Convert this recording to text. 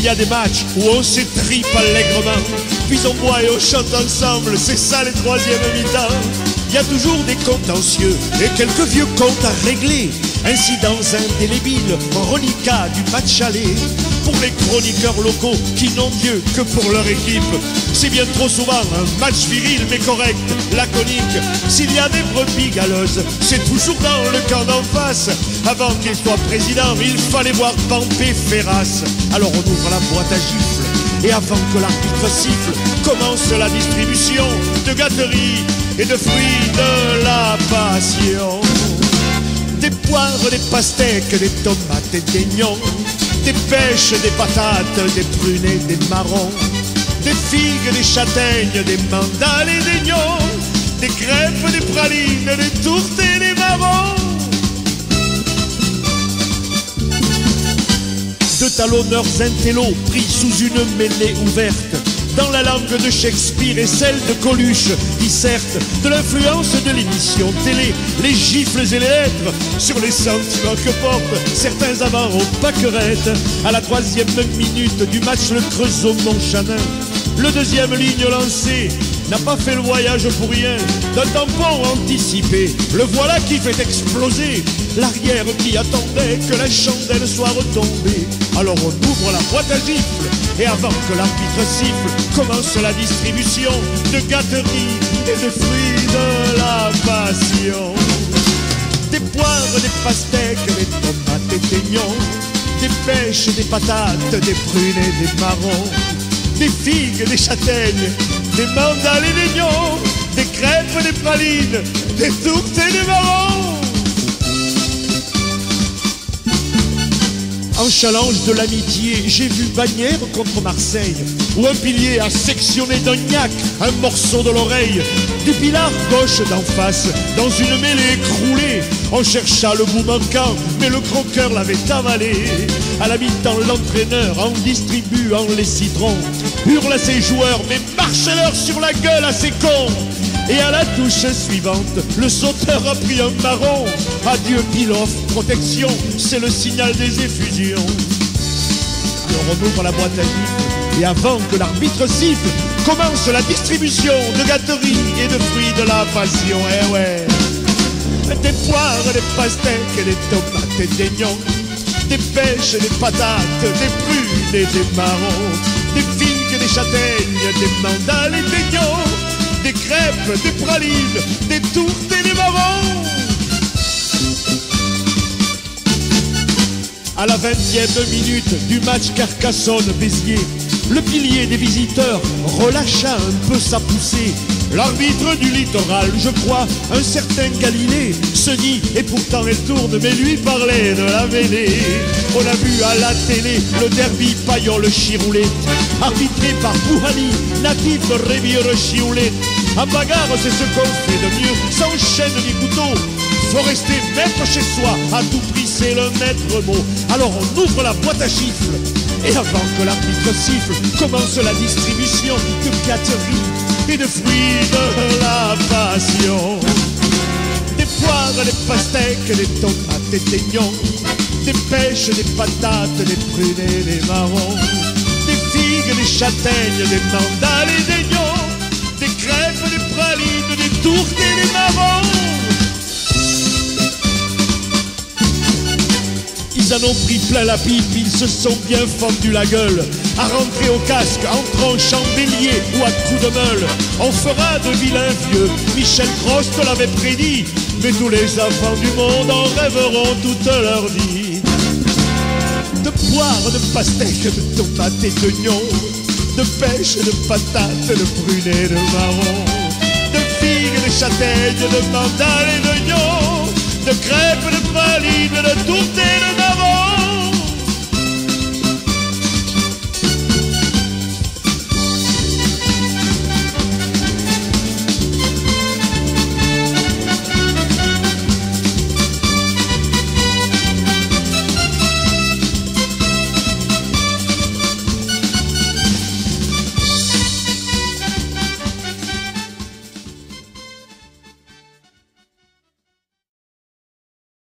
Il y a des matchs où on s'étripe allègrement, puis on boit et on chante ensemble, c'est ça les troisièmes mi-temps. Il y a toujours des contentieux et quelques vieux comptes à régler. Incidents indélébiles, reliquats du match aller. Pour les chroniqueurs locaux qui n'ont Dieu que pour leur équipe, c'est bien trop souvent un match viril mais correct, laconique. S'il y a des brebis galeuses, c'est toujours dans le camp d'en face. Avant qu'il soit président, il fallait voir Pampé Ferras. Alors on ouvre la boîte à gifles, et avant que l'arbitre siffle, commence la distribution de gâteries et de fruits de la passion. Des poires, des pastèques, des tomates et des nions, des pêches, des patates, des prunes et des marrons, des figues, des châtaignes, des mandales et des nions, des crêpes, des pralines, des tourtes et des marrons. De talonneurs intellos pris sous une mêlée ouverte, dans la langue de Shakespeare et celle de Coluche, disserte de l'influence de l'émission télé, les gifles et les lettres sur les sentiments que portent certains amants aux pâquerettes. À la troisième minute du match, le Creusot-Montchanin, le deuxième ligne lancée, n'a pas fait le voyage pour rien. D'un tampon anticipé, le voilà qui fait exploser l'arrière qui attendait que la chandelle soit retombée. Alors on ouvre la boîte à gifles, et avant que l'arbitre siffle, commence la distribution de gâteries et de fruits de la passion. Des poires, des pastèques, des tomates et des nions, des pêches, des patates, des prunes et des marrons, des figues, des châtaignes, des mandales et des nions, des crêpes, des pralines, des tourtes et des marrons. En challenge de l'amitié, j'ai vu Bagnères contre Marseille, où un pilier a sectionné d'un gnac un morceau de l'oreille du pilar gauche d'en face. Dans une mêlée écroulée, on chercha le bout manquant, mais le croqueur l'avait avalé. À la mi-temps, l'entraîneur, en distribuant les citrons, hurle à ses joueurs, mais marchez-leur sur la gueule à ces cons. Et à la touche suivante, le sauteur a pris un marron. Adieu pilof, protection, c'est le signal des effusions. Alors on ouvre la boîte à gifles, et avant que l'arbitre siffle, commence la distribution de gâteries et de fruits de la passion. Eh ouais, des poires, des pastèques, et des tomates et des nions, des pêches, des patates, des prunes et des marrons, des figues, des châtaignes, des mandales et des nions, des crêpes, des pralines, des tourtes et des marrons. À la 20e minute du match Carcassonne-Béziers, le pilier des visiteurs relâcha un peu sa poussée. L'arbitre du littoral, je crois, un certain Galilée, se dit, et pourtant elle tourne, mais lui parlait de la mêlée. On a vu à la télé le derby Paillon-le-Chiroulet, arbitré par Bouhani, natif de Révière-Chioulet. En bagarre, c'est ce qu'on fait de mieux, sans chaîne ni couteau. Faut rester maître chez soi, à tout prix c'est le maître mot. Alors on ouvre la boîte à gifles, et avant que l'arbitre siffle, commence la distribution de gâteries et de fruits de la passion. Des poires, des pastèques, des tomates et des nions, des pêches, des patates, des prunes et des marrons, des figues, des châtaignes, des mandales et des nions, des crêpes, des pralines, des tourtes et des marrons. Ils en ont pris plein la pipe, ils se sont bien fendus la gueule. À rentrer au casque, en tranchant bélier ou à coups de meule. On fera de vilains vieux, Michel Prost l'avait prédit. Mais tous les enfants du monde en rêveront toute leur vie. De poires, de pastèques, de tomates et de nions, de pêches, de patates, de prunes et de marrons, de figues, de châtaignes, de mandales et de nions,